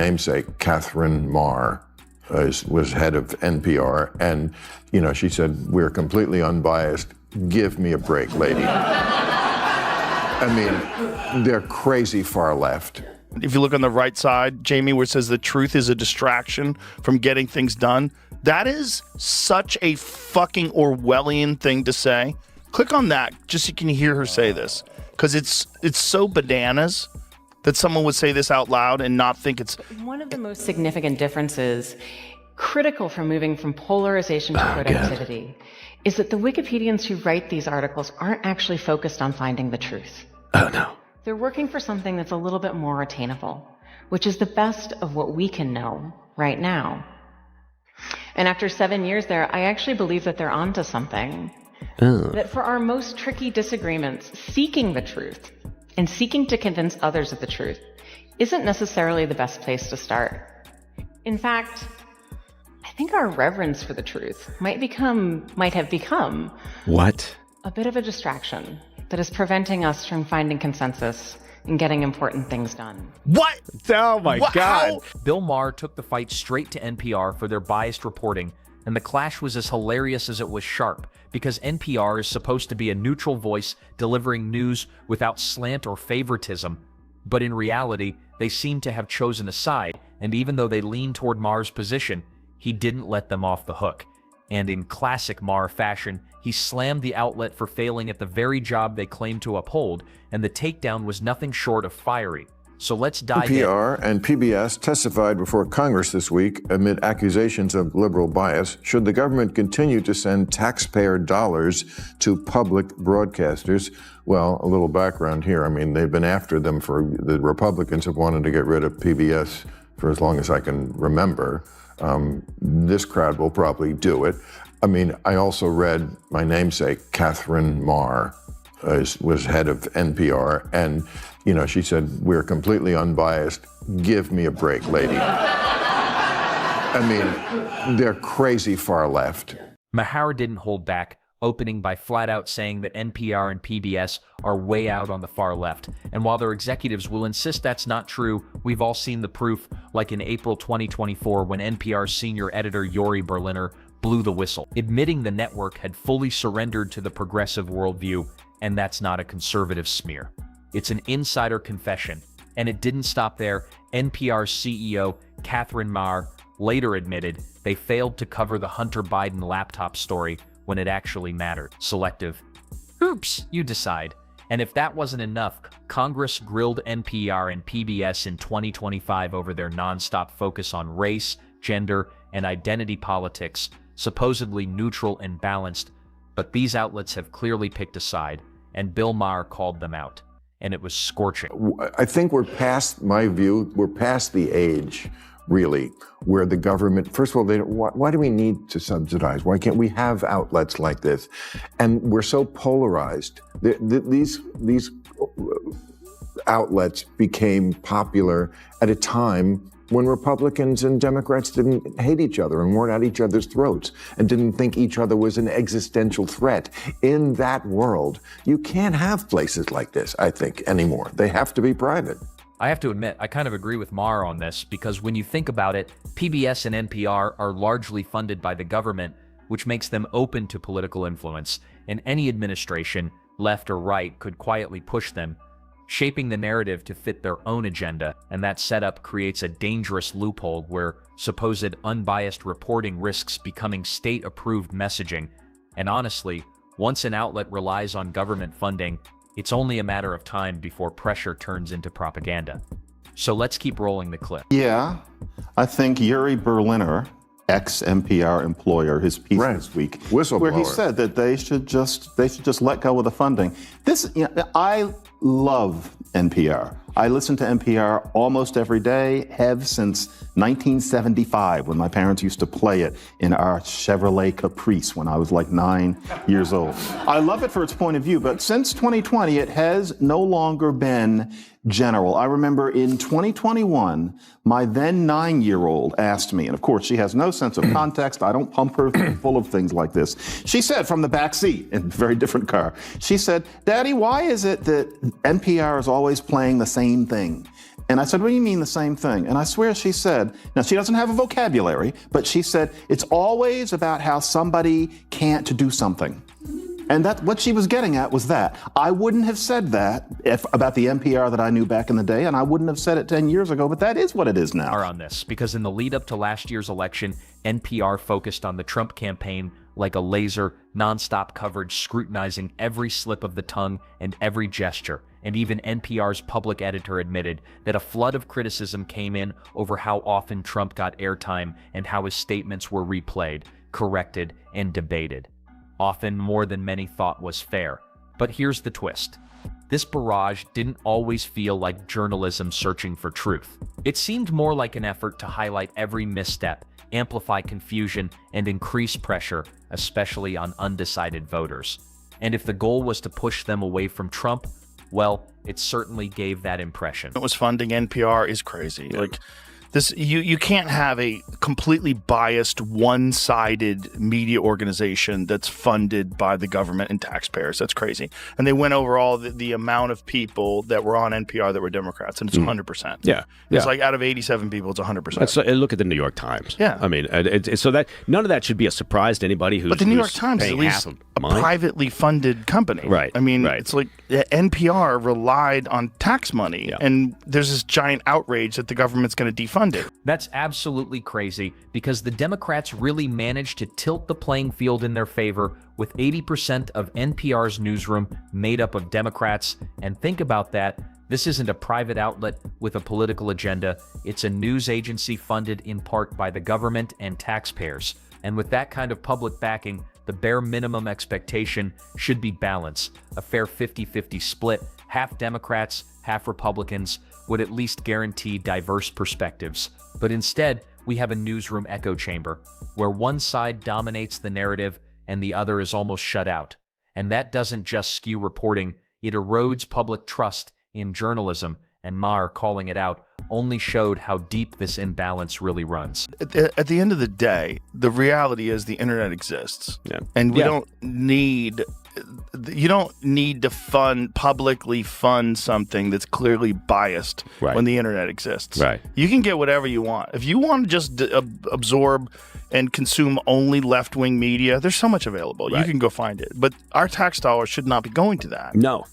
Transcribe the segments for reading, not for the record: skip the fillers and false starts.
namesake, Catherine Maher, was head of NPR, and she said, "We're completely unbiased. Give me a break, lady." I mean, they're crazy far left. If you look on the right side, Jamie, where it says the truth is a distraction from getting things done, that is such a fucking Orwellian thing to say. Click on that just so you can hear her say this, because it's so bananas that someone would say this out loud and not think it's... One of the most significant differences, critical for moving from polarization to productivity, is that the Wikipedians who write these articles aren't actually focused on finding the truth. Oh, no. They're working for something that's a little bit more attainable, which is the best of what we can know right now. And after 7 years there, I actually believe that they're onto something. That for our most tricky disagreements, seeking the truth and seeking to convince others of the truth isn't necessarily the best place to start. In fact, I think our reverence for the truth might have become What? a bit of a distraction that is preventing us from finding consensus and getting important things done. What? Oh my God. How? Bill Maher took the fight straight to NPR for their biased reporting, and the clash was as hilarious as it was sharp, because NPR is supposed to be a neutral voice delivering news without slant or favoritism. But in reality, they seem to have chosen a side, and even though they lean toward Maher's position, he didn't let them off the hook. And in classic Maher fashion, he slammed the outlet for failing at the very job they claimed to uphold, and the takedown was nothing short of fiery. So let's dive in. NPR and PBS testified before Congress this week amid accusations of liberal bias. Should the government continue to send taxpayer dollars to public broadcasters? Well, a little background here. I mean, they've been after them the Republicans have wanted to get rid of PBS for as long as I can remember. This crowd will probably do it. I mean, I also read my namesake, Catherine Maher, was head of NPR, and she said, "We're completely unbiased. Give me a break, lady." I mean, they're crazy far left. Maher didn't hold back, opening by flat out saying that NPR and PBS are way out on the far left. And while their executives will insist that's not true, we've all seen the proof, like in April 2024 when NPR's senior editor Yuri Berliner blew the whistle, admitting the network had fully surrendered to the progressive worldview, and that's not a conservative smear. It's an insider confession. And it didn't stop there. NPR's CEO, Catherine Maher, later admitted they failed to cover the Hunter Biden laptop story when it actually mattered. Selective. Oops, you decide. And if that wasn't enough, Congress grilled NPR and PBS in 2025 over their nonstop focus on race, gender, and identity politics, supposedly neutral and balanced, but these outlets have clearly picked a side, and Bill Maher called them out, and it was scorching. I think we're past the age, really, where the government, first of all, why do we need to subsidize? Why can't we have outlets like this? And we're so polarized. These outlets became popular at a time when Republicans and Democrats didn't hate each other and weren't at each other's throats and didn't think each other was an existential threat. In that world, you can't have places like this, I think, anymore. They have to be private. I have to admit, I kind of agree with Maher on this, because when you think about it, PBS and NPR are largely funded by the government, which makes them open to political influence, and any administration, left or right, could quietly push them, shaping the narrative to fit their own agenda, and that setup creates a dangerous loophole where supposed unbiased reporting risks becoming state-approved messaging. And honestly, once an outlet relies on government funding, it's only a matter of time before pressure turns into propaganda. So let's keep rolling the clip. Yeah, I think Yuri Berliner, ex-NPR employer, his piece this week, where he said that they should just let go of the funding. I love NPR. I listen to NPR almost every day, have since 1975, when my parents used to play it in our Chevrolet Caprice when I was like 9 years old. I love it for its point of view, but since 2020, it has no longer been general. I remember in 2021, my then 9-year-old asked me, and of course she has no sense of context, I don't pump her full of things like this. She said from the back seat in a very different car, she said, "Daddy, why is it that NPR is always playing the same thing?" And I said, well, you mean the same thing? And I swear she said, now she doesn't have a vocabulary, but she said, it's always about how somebody can't do something. And that what she was getting at was that. I wouldn't have said that about the NPR that I knew back in the day, and I wouldn't have said it 10 years ago, but that is what it is now. On this, because in the lead up to last year's election, NPR focused on the Trump campaign like a laser, nonstop coverage scrutinizing every slip of the tongue and every gesture. And even NPR's public editor admitted that a flood of criticism came in over how often Trump got airtime and how his statements were replayed, corrected, and debated. Often more than many thought was fair. But here's the twist. This barrage didn't always feel like journalism searching for truth. It seemed more like an effort to highlight every misstep, amplify confusion, and increase pressure, especially on undecided voters. And if the goal was to push them away from Trump, well, it certainly gave that impression. It was funding NPR is crazy. Like this, you can't have a completely biased, one-sided media organization that's funded by the government and taxpayers. That's crazy. And they went over all the amount of people that were on NPR that were Democrats, and it's 100%. Yeah. It's like out of 87 people, it's 100%. Look at the New York Times. Yeah. I mean, so that none of that should be a surprise to anybody who's But the New York Times is paying at least half of a money. privately funded company. Right. I mean, right. It's like NPR relied on tax money, and there's this giant outrage that the government's going to defund it. That's absolutely crazy because the Democrats really managed to tilt the playing field in their favor with 80% of NPR's newsroom made up of Democrats. And think about that. This isn't a private outlet with a political agenda. It's a news agency funded in part by the government and taxpayers. And with that kind of public backing, the bare minimum expectation should be balance. A fair 50-50 split, half Democrats, half Republicans, would at least guarantee diverse perspectives. But instead, we have a newsroom echo chamber, where one side dominates the narrative and the other is almost shut out. And that doesn't just skew reporting, it erodes public trust in journalism, and Maher calling it out only showed how deep this imbalance really runs. At the end of the day, the reality is the internet exists. And we don't need... You don't need to publicly fund something that's clearly biased when the internet exists. Right. You can get whatever you want. If you want to just absorb and consume only left-wing media, there's so much available. You can go find it. But our tax dollars should not be going to that. No.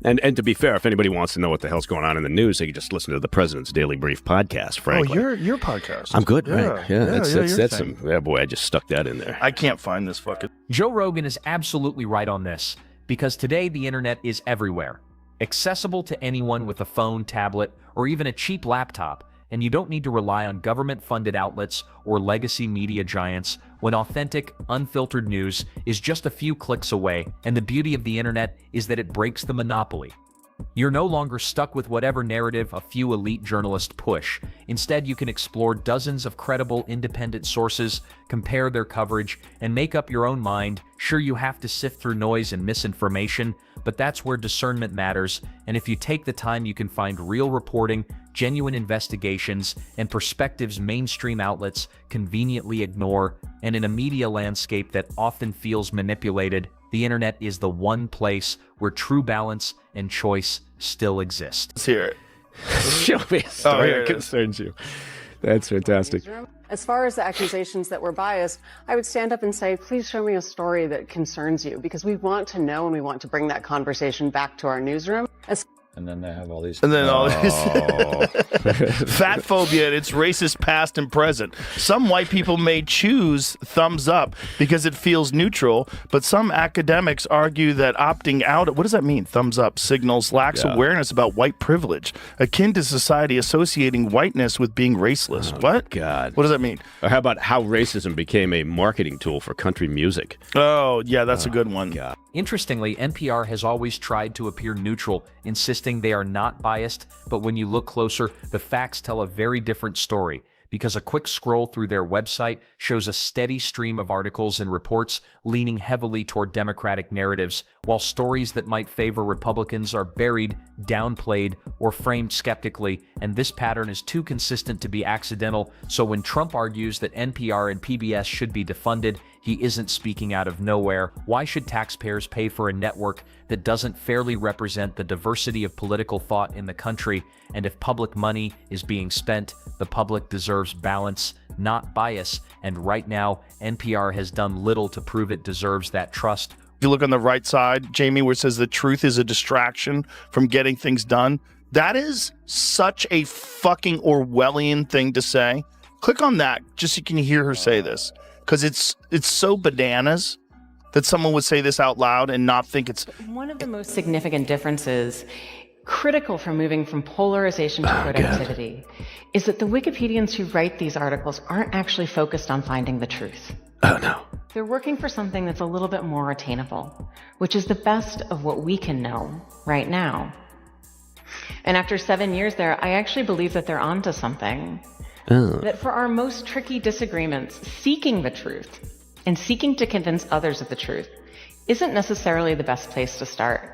And to be fair, if anybody wants to know what the hell's going on in the news, they can just listen to the President's Daily Brief podcast, frankly. Oh, your podcast. I'm good, right? Yeah, that's thing. some... Yeah, boy, I just stuck that in there. I can't find this fucking... Joe Rogan is absolutely right on this, because today the internet is everywhere. Accessible to anyone with a phone, tablet, or even a cheap laptop, and you don't need to rely on government-funded outlets or legacy media giants when authentic, unfiltered news is just a few clicks away, and the beauty of the internet is that it breaks the monopoly. You're no longer stuck with whatever narrative a few elite journalists push. Instead, you can explore dozens of credible, independent sources, compare their coverage, and make up your own mind. Sure, you have to sift through noise and misinformation, but that's where discernment matters, and if you take the time, you can find real reporting, genuine investigations, and perspectives mainstream outlets conveniently ignore. And in a media landscape that often feels manipulated, the internet is the one place where true balance and choice still exist. Let's hear it. Show me a story that concerns you. That's fantastic. As far as the accusations that we're biased, I would stand up and say, please show me a story that concerns you, because we want to know and we want to bring that conversation back to our newsroom. And then they have all these. And then all this fat phobia and its racist past and present. Some white people may choose thumbs up because it feels neutral, but some academics argue that opting out, what does that mean? Thumbs up signals lax awareness about white privilege, akin to society associating whiteness with being raceless. What? God. What does that mean? Or how about how racism became a marketing tool for country music? Oh, yeah, that's a good one. God. Interestingly, NPR has always tried to appear neutral, insisting they are not biased, but when you look closer, the facts tell a very different story, because a quick scroll through their website shows a steady stream of articles and reports leaning heavily toward Democratic narratives, while stories that might favor Republicans are buried, downplayed, or framed skeptically, and this pattern is too consistent to be accidental. So when Trump argues that NPR and PBS should be defunded, He isn't speaking out of nowhere. Why should taxpayers pay for a network that doesn't fairly represent the diversity of political thought in the country? And if public money is being spent, the public deserves balance, not bias. And right now, NPR has done little to prove it deserves that trust. If you look on the right side, Jamie, where it says the truth is a distraction from getting things done, that is such a fucking Orwellian thing to say. Click on that just so you can hear her say this, because it's so bananas that someone would say this out loud and not think it's... One of the most significant differences, critical for moving from polarization to productivity, is that the Wikipedians who write these articles aren't actually focused on finding the truth. Oh, no. They're working for something that's a little bit more attainable, which is the best of what we can know right now. And after 7 years there, I actually believe that they're onto something. That for our most tricky disagreements, seeking the truth and seeking to convince others of the truth isn't necessarily the best place to start.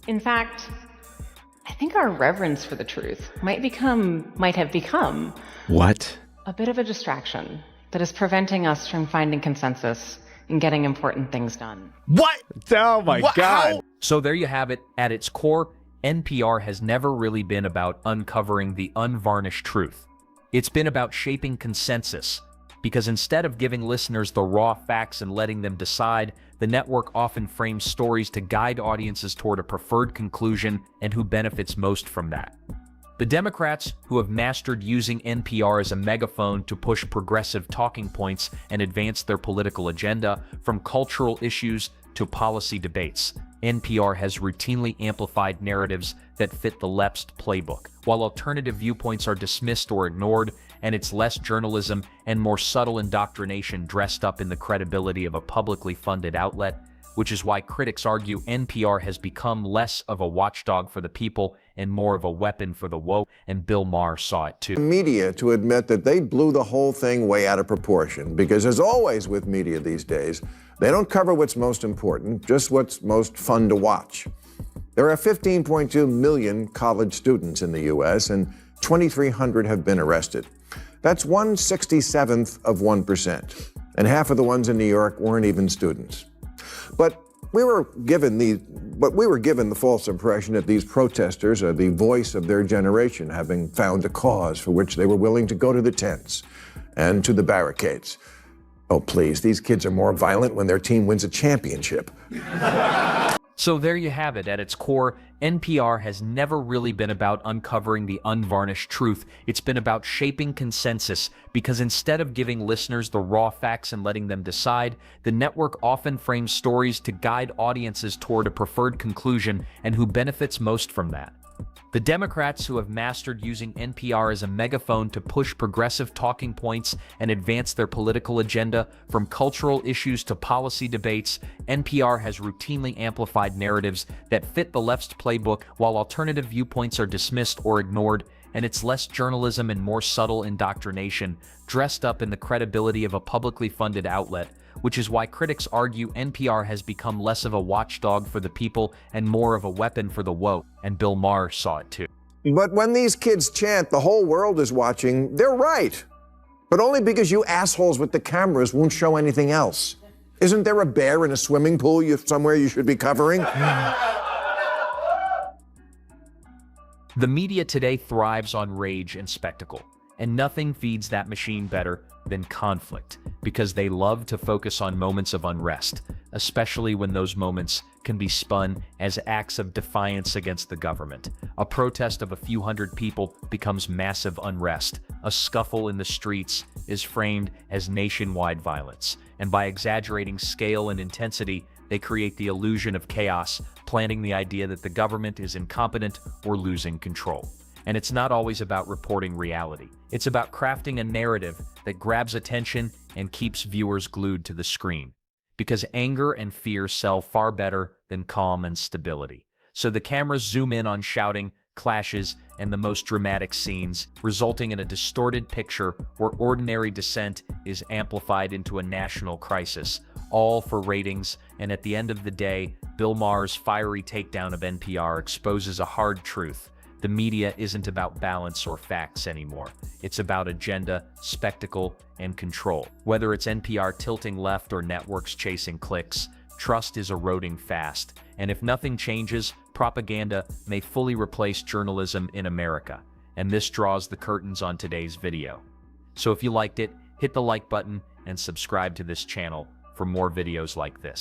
In fact, I think our reverence for the truth might have become What? a bit of a distraction that is preventing us from finding consensus and getting important things done. What? Oh, my God. How? So there you have it. At its core, NPR has never really been about uncovering the unvarnished truth. It's been about shaping consensus, because instead of giving listeners the raw facts and letting them decide, the network often frames stories to guide audiences toward a preferred conclusion and who benefits most from that. The Democrats, who have mastered using NPR as a megaphone to push progressive talking points and advance their political agenda, from cultural issues to policy debates, NPR has routinely amplified narratives that fit the left's playbook, while alternative viewpoints are dismissed or ignored, and it's less journalism and more subtle indoctrination dressed up in the credibility of a publicly funded outlet, which is why critics argue NPR has become less of a watchdog for the people and more of a weapon for the woke, and Bill Maher saw it too. Media to admit that they blew the whole thing way out of proportion, because as always with media these days, they don't cover what's most important, just what's most fun to watch. There are 15.2 million college students in the U.S., and 2,300 have been arrested. That's 1/67th of 1%, and half of the ones in New York weren't even students. But we were given the false impression that these protesters are the voice of their generation, having found a cause for which they were willing to go to the tents and to the barricades. Oh, please, these kids are more violent when their team wins a championship. So there you have it. At its core, NPR has never really been about uncovering the unvarnished truth. It's been about shaping consensus, because instead of giving listeners the raw facts and letting them decide, the network often frames stories to guide audiences toward a preferred conclusion and who benefits most from that. The Democrats, who have mastered using NPR as a megaphone to push progressive talking points and advance their political agenda, from cultural issues to policy debates, NPR has routinely amplified narratives that fit the left's playbook, while alternative viewpoints are dismissed or ignored, and it's less journalism and more subtle indoctrination dressed up in the credibility of a publicly funded outlet, which is why critics argue NPR has become less of a watchdog for the people and more of a weapon for the woke, and Bill Maher saw it too. But when these kids chant, the whole world is watching, they're right. But only because you assholes with the cameras won't show anything else. Isn't there a bear in a swimming pool somewhere you should be covering? The media today thrives on rage and spectacle, and nothing feeds that machine better than conflict, because they love to focus on moments of unrest, especially when those moments can be spun as acts of defiance against the government. A protest of a few hundred people becomes massive unrest. A scuffle in the streets is framed as nationwide violence, and by exaggerating scale and intensity, they create the illusion of chaos, planting the idea that the government is incompetent or losing control. And it's not always about reporting reality. It's about crafting a narrative that grabs attention and keeps viewers glued to the screen. Because anger and fear sell far better than calm and stability. So the cameras zoom in on shouting, clashes, and the most dramatic scenes, resulting in a distorted picture where ordinary dissent is amplified into a national crisis, all for ratings. And at the end of the day, Bill Maher's fiery takedown of NPR exposes a hard truth. The media isn't about balance or facts anymore. It's about agenda, spectacle, and control. Whether it's NPR tilting left or networks chasing clicks, trust is eroding fast. And if nothing changes, propaganda may fully replace journalism in America. And this draws the curtains on today's video. So if you liked it, hit the like button and subscribe to this channel for more videos like this.